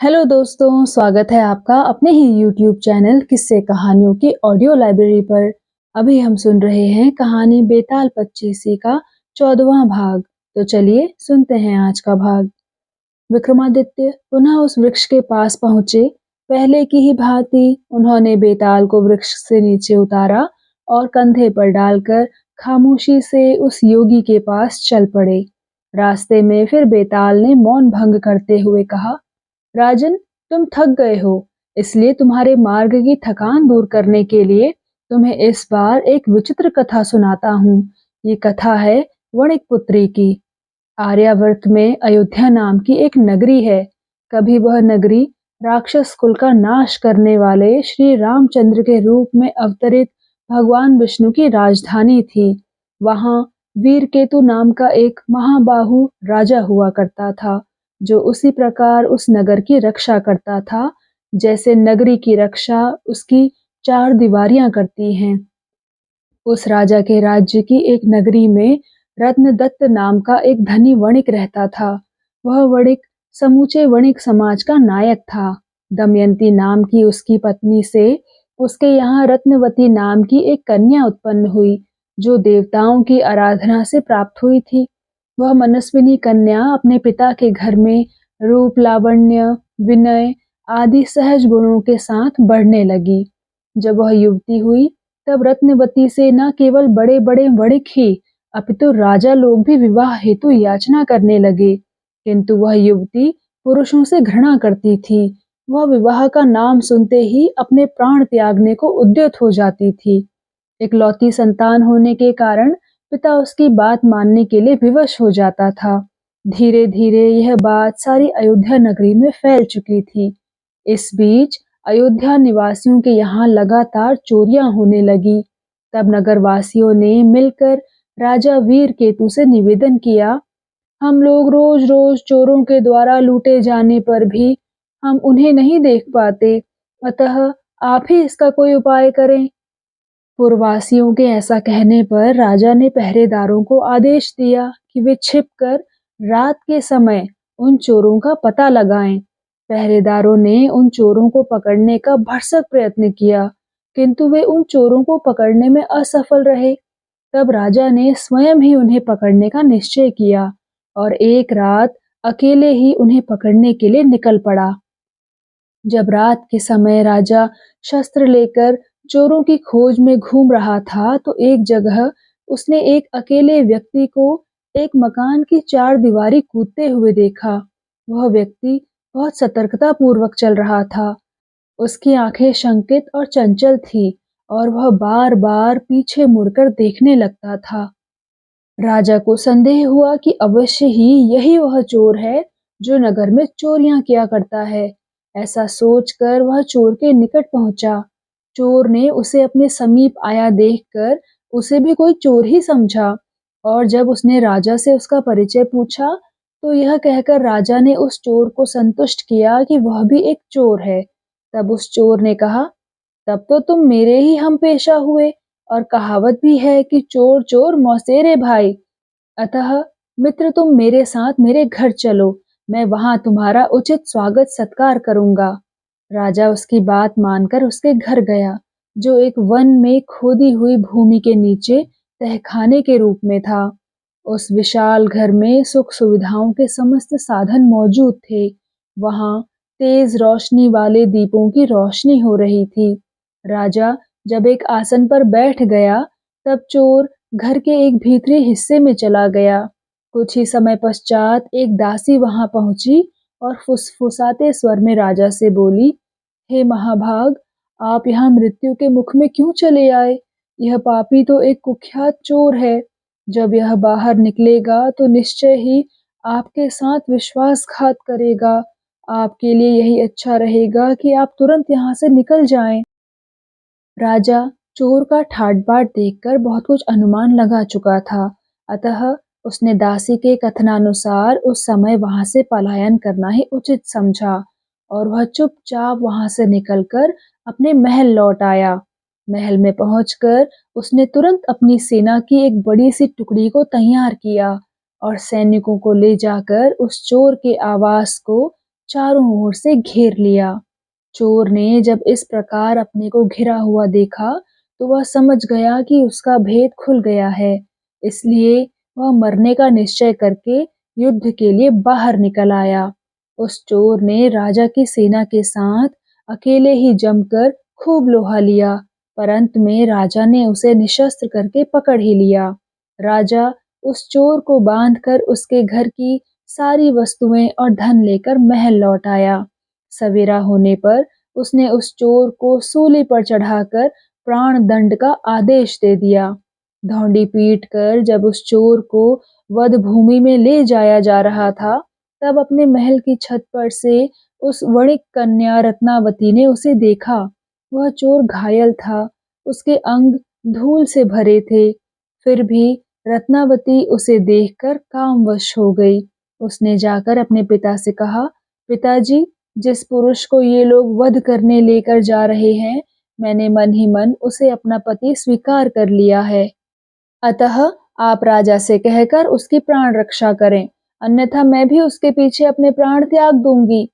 Hello दोस्तों, स्वागत है आपका अपने ही यूट्यूब चैनल किस्से कहानियों की ऑडियो लाइब्रेरी पर। अभी हम सुन रहे हैं कहानी बेताल पच्चीसी का 14वां भाग। तो चलिए सुनते हैं आज का भाग। विक्रमादित्य पुनः उस वृक्ष के पास पहुंचे। पहले की ही भांति उन्होंने बेताल को वृक्ष से नीचे उतारा और कंधे पर डालकर खामोशी से उस योगी के पास चल पड़े। रास्ते में फिर बेताल ने मौन भंग करते हुए कहा, राजन, तुम थक गए हो, इसलिए तुम्हारे मार्ग की थकान दूर करने के लिए तुम्हें इस बार एक विचित्र कथा सुनाता हूँ। ये कथा है वणिक पुत्री की। आर्यावर्त में अयोध्या नाम की एक नगरी है। कभी वह नगरी राक्षस कुल का नाश करने वाले श्री रामचंद्र के रूप में अवतरित भगवान विष्णु की राजधानी थी। वहां वीरकेतु नाम का एक महाबाहु राजा हुआ करता था, जो उसी प्रकार उस नगर की रक्षा करता था जैसे नगरी की रक्षा उसकी चार दीवारियां करती हैं। उस राजा के राज्य की एक नगरी में रत्नदत्त नाम का एक धनी वणिक रहता था। वह वणिक समूचे वणिक समाज का नायक था। दमयंती नाम की उसकी पत्नी से उसके यहाँ रत्नवती नाम की एक कन्या उत्पन्न हुई, जो देवताओं की आराधना से प्राप्त हुई थी। वह मनस्विनी कन्या अपने पिता के घर में रूप, लावण्य, विनय आदि सहज गुणों के साथ बढ़ने लगी। जब वह युवती हुई तब रत्नवती से न केवल बड़े बड़े वणिक ही अपितु राजा लोग भी विवाह हेतु याचना करने लगे। किंतु वह युवती पुरुषों से घृणा करती थी। वह विवाह का नाम सुनते ही अपने प्राण त्यागने को उद्यत हो जाती थी। इकलौती संतान होने के कारण पिता उसकी बात मानने के लिए विवश हो जाता था। धीरे धीरे यह बात सारी अयोध्या नगरी में फैल चुकी थी। इस बीच अयोध्या निवासियों के यहाँ लगातार चोरियां होने लगी। तब नगरवासियों ने मिलकर राजा वीर केतु से निवेदन किया, हम लोग रोज रोज चोरों के द्वारा लूटे जाने पर भी हम उन्हें नहीं देख पाते, अतः आप ही इसका कोई उपाय करें। पुरवासियों के ऐसा कहने पर राजा ने पहरेदारों को आदेश दिया कि वे छिपकर रात के समय उन चोरों का पता लगाएं। पहरेदारों ने उन चोरों को पकड़ने का भरसक प्रयत्न किया, किंतु वे उन चोरों को पकड़ने में असफल रहे। तब राजा ने स्वयं ही उन्हें पकड़ने का निश्चय किया और एक रात अकेले ही उन्हें पकड़ने के लिए निकल पड़ा। जब रात के समय राजा शस्त्र लेकर चोरों की खोज में घूम रहा था, तो एक जगह उसने एक अकेले व्यक्ति को एक मकान की चार दीवारी कूदते हुए देखा। वह व्यक्ति बहुत सतर्कता पूर्वक चल रहा था। उसकी आंखें शंकित और चंचल थी और वह बार बार पीछे मुड़कर देखने लगता था। राजा को संदेह हुआ कि अवश्य ही यही वह चोर है जो नगर में चोरियां किया करता है। ऐसा सोचकर वह चोर के निकट पहुंचा। चोर ने उसे अपने समीप आया देखकर उसे भी कोई चोर ही समझा, और जब उसने राजा से उसका परिचय पूछा तो यह कहकर राजा ने उस चोर को संतुष्ट किया कि वह भी एक चोर है। तब उस चोर ने कहा, तब तो तुम मेरे ही हम पेशा हुए, और कहावत भी है कि चोर चोर मौसेरे भाई। अतः मित्र, तुम मेरे साथ मेरे घर चलो, मैं वहां तुम्हारा उचित स्वागत सत्कार करूंगा। राजा उसकी बात मानकर उसके घर गया, जो एक वन में खोदी हुई भूमि के नीचे तहखाने के रूप में था। उस विशाल घर में सुख सुविधाओं के समस्त साधन मौजूद थे। वहां तेज रोशनी वाले दीपों की रोशनी हो रही थी। राजा जब एक आसन पर बैठ गया, तब चोर घर के एक भीतरी हिस्से में चला गया। कुछ ही समय पश्चात एक दासी वहां पहुंची और फुसफुसाते स्वर में राजा से बोली, हे महाभाग, आप यहाँ मृत्यु के मुख में क्यों चले आए? यह पापी तो एक कुख्यात चोर है। जब यह बाहर निकलेगा तो निश्चय ही आपके साथ विश्वासघात करेगा। आपके लिए यही अच्छा रहेगा कि आप तुरंत यहाँ से निकल जाएं। राजा चोर का ठाट-बाट देखकर बहुत कुछ अनुमान लगा चुका था, अतः उसने दासी के कथनानुसार उस समय वहां से पलायन करना ही उचित समझा और वह चुपचाप वहां से निकलकर अपने महल लौट आया। महल में पहुंचकर उसने तुरंत अपनी सेना की एक बड़ी सी टुकड़ी को तैयार किया और सैनिकों को ले जाकर उस चोर के आवास को चारों ओर से घेर लिया। चोर ने जब इस प्रकार अपने को घिरा हुआ देखा, तो वह समझ गया कि उसका भेद खुल गया है। इसलिए वह मरने का निश्चय करके युद्ध के लिए बाहर निकल आया। उस चोर ने राजा की सेना के साथ अकेले ही जमकर खूब लोहा लिया, पर अंत में राजा ने उसे निशस्त्र करके पकड़ ही लिया। राजा उस चोर को बांधकर उसके घर की सारी वस्तुएं और धन लेकर महल लौट आया। सवेरा होने पर उसने उस चोर को सूली पर चढ़ाकर प्राण दंड का आदेश दे दिया। धौंडी पीट कर जब उस चोर को वध भूमि में ले जाया जा रहा था, तब अपने महल की छत पर से उस वणिक कन्या रत्नावती ने उसे देखा। वह चोर घायल था, उसके अंग धूल से भरे थे, फिर भी रत्नावती उसे देखकर कामवश हो गई। उसने जाकर अपने पिता से कहा, पिताजी, जिस पुरुष को ये लोग वध करने लेकर जा रहे हैं, मैंने मन ही मन उसे अपना पति स्वीकार कर लिया है। अतः आप राजा से कहकर उसकी प्राण रक्षा करें, अन्यथा मैं भी उसके पीछे अपने प्राण त्याग दूंगी।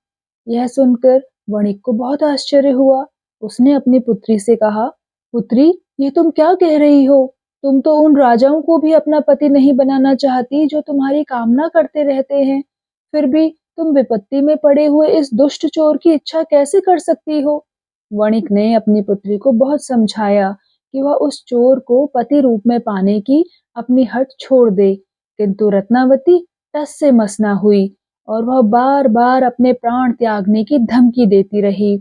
यह सुनकर वणिक को बहुत आश्चर्य हुआ। उसने अपनी पुत्री से कहा, पुत्री, ये तुम क्या कह रही हो? तुम तो उन राजाओं को भी अपना पति नहीं बनाना चाहती जो तुम्हारी कामना करते रहते हैं। फिर भी तुम विपत्ति में पड़े हुए इस दुष्ट चोर की इच्छा कैसे कर सकती हो? वणिक ने अपनी पुत्री को बहुत समझाया कि वह उस चोर को पति रूप में पाने की अपनी हठ छोड़ दे, किंतु रत्नावती टस से मस न हुई और वह बार बार अपने प्राण त्यागने की धमकी देती रही।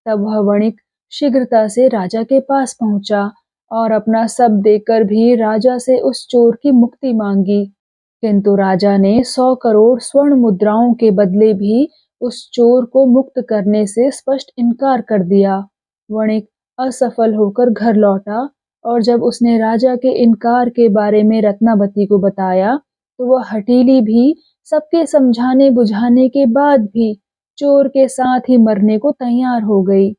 तब वह वणिक शीघ्रता से राजा के पास पहुंचा और अपना सब देकर भी राजा से उस चोर की मुक्ति मांगी, किंतु राजा ने 100 करोड़ स्वर्ण मुद्राओं के बदले भी उस चोर को मुक्त करने से स्पष्ट इनकार कर दिया। वणिक असफल होकर घर लौटा और जब उसने राजा के इनकार के बारे में रत्नावती को बताया, तो वह हठीली भी सबके समझाने बुझाने के बाद भी चोर के साथ ही मरने को तैयार हो गई।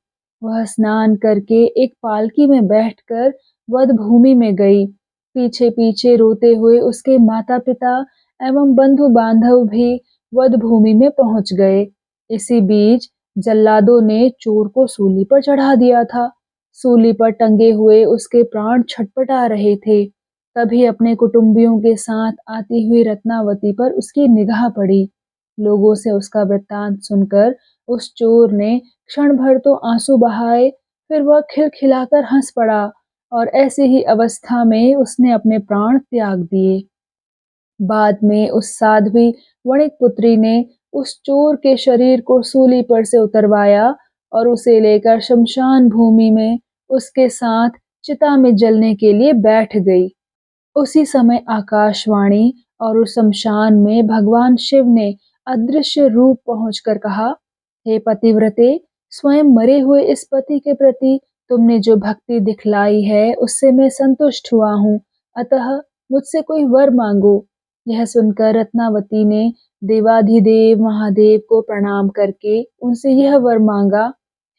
वह स्नान करके एक पालकी में बैठकर वध भूमि में गई। पीछे पीछे रोते हुए उसके माता पिता एवं बंधु बांधव भी वध भूमि में पहुंच गए। इसी बीच जल्लादों ने चोर को सूली पर चढ़ा दिया था। सूली पर टंगे हुए उसके प्राण छटपटा रहे थे। तभी अपने कुटुंबियों के साथ आती हुई रत्नावती पर उसकी निगाह पड़ी। लोगों से उसका वृत्तांत सुनकर उस चोर ने क्षण भर तो आंसू बहाए, फिर वह खिलखिलाकर हंस पड़ा और ऐसी ही अवस्था में उसने अपने प्राण त्याग दिए। बाद में उस साध्वी वणिक पुत्री ने उस चोर के शरीर को सूली पर से उतरवाया और उसे लेकर शमशान भूमि में उसके साथ चिता में जलने के लिए बैठ गई। उसी समय आकाशवाणी और उस शमशान में भगवान शिव ने अदृश्य रूप पहुंचकर कहा, हे पतिव्रते, स्वयं मरे हुए इस पति के प्रति तुमने जो भक्ति दिखलाई है उससे मैं संतुष्ट हुआ हूँ, अतः मुझसे कोई वर मांगो। यह सुनकर रत्नावती ने देवाधिदेव महादेव को प्रणाम करके उनसे यह वर मांगा,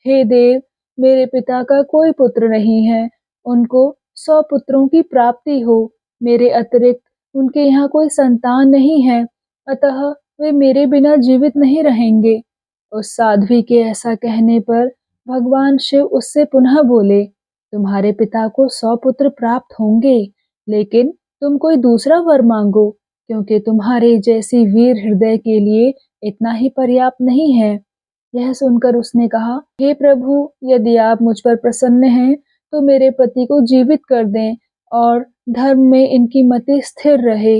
हे देव, मेरे पिता का कोई पुत्र नहीं है, उनको 100 पुत्रों की प्राप्ति हो। मेरे अतिरिक्त उनके यहाँ कोई संतान नहीं है, अतः वे मेरे बिना जीवित नहीं रहेंगे। उस साध्वी के ऐसा कहने पर भगवान शिव उससे पुनः बोले, तुम्हारे पिता को 100 पुत्र प्राप्त होंगे, लेकिन तुम कोई दूसरा वर मांगो, क्योंकि तुम्हारे जैसी वीर हृदय के लिए इतना ही पर्याप्त नहीं है। यह सुनकर उसने कहा, हे प्रभु, यदि आप मुझ पर प्रसन्न हैं, तो मेरे पति को जीवित कर दें और धर्म में इनकी मति स्थिर रहे।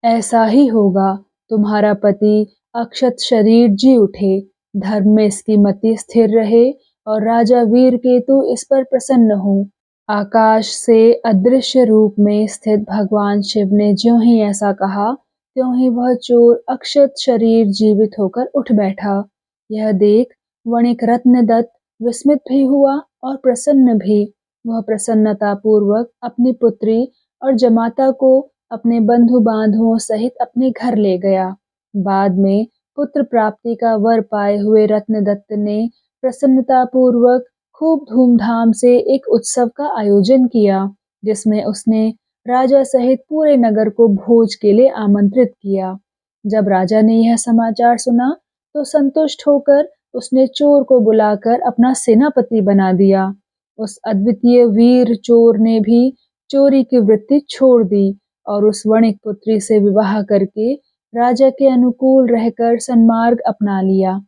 ऐसा ही होगा, तुम्हारा पति अक्षत शरीर जी उठे, धर्म में इसकी मति स्थिर रहे और राजा वीर केतु इस पर प्रसन्न हो। आकाश से अदृश्य रूप में स्थित भगवान शिव ने ज्यों ही ऐसा कहा, त्यों ही वह चोर अक्षत शरीर जीवित होकर उठ बैठा। यह देख वणिक रत्नदत्त विस्मित भी हुआ और प्रसन्न भी। वह प्रसन्नता पूर्वक अपनी पुत्री और जमाता को अपने बंधु बांधुओं सहित अपने घर ले गया। बाद में पुत्र प्राप्ति का वर पाए हुए रत्नदत्त ने प्रसन्नता पूर्वक खूब धूमधाम से एक उत्सव का आयोजन किया, जिसमें उसने राजा सहित पूरे नगर को भोज के लिए आमंत्रित किया। जब राजा ने यह समाचार सुना, तो संतुष्ट होकर उसने चोर को बुलाकर अपना सेनापति बना दिया। उस अद्वितीय वीर चोर ने भी चोरी की वृत्ति छोड़ दी और उस वणिक पुत्री से विवाह करके राजा के अनुकूल रहकर सन्मार्ग अपना लिया।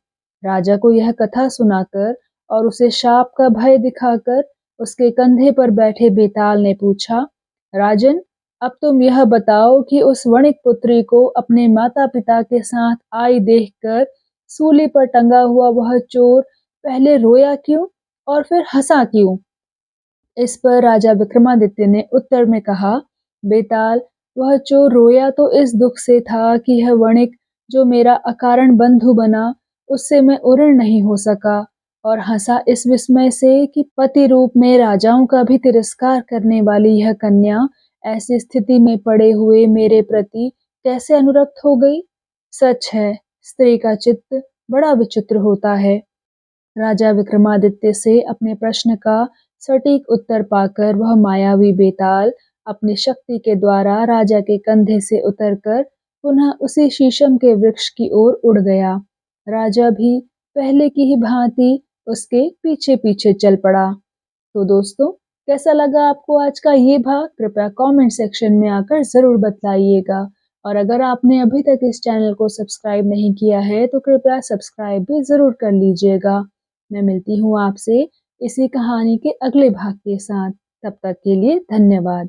राजा को यह कथा सुनाकर और उसे शाप का भय दिखाकर उसके कंधे पर बैठे बेताल ने पूछा, राजन, अब तुम यह बताओ कि उस वणिक पुत्री को अपने माता-पिता के साथ आई देखकर सूली पर टंगा हुआ वह चोर पहले रोया क्यों और फिर हंसा क्यों? इस पर राजा विक्रमादित्य ने उत्तर में कहा, बेताल, वह चोर रोया तो इस दुख से था कि यह वणिक जो मेरा अकारण बंधु बना, उससे मैं उऋण नहीं हो सका, और हंसा इस विस्मय से कि पति रूप में राजाओं का भी तिरस्कार करने वाली यह कन्या ऐसी स्थिति में पड़े हुए मेरे प्रति कैसे अनुरक्त हो गई। सच है, स्त्री का चित्त बड़ा विचित्र होता है। राजा विक्रमादित्य से अपने प्रश्न का सटीक उत्तर पाकर वह मायावी बेताल अपनी शक्ति के द्वारा राजा के कंधे से उतरकर पुनः उसी शीशम के वृक्ष की ओर उड़ गया। राजा भी पहले की ही भांति उसके पीछे पीछे चल पड़ा। तो दोस्तों, कैसा लगा आपको आज का ये भाग? कृपया कमेंट सेक्शन में आकर ज़रूर बताइएगा। और अगर आपने अभी तक इस चैनल को सब्सक्राइब नहीं किया है तो कृपया सब्सक्राइब भी ज़रूर कर लीजिएगा। मैं मिलती हूँ आपसे इसी कहानी के अगले भाग के साथ। तब तक के लिए धन्यवाद।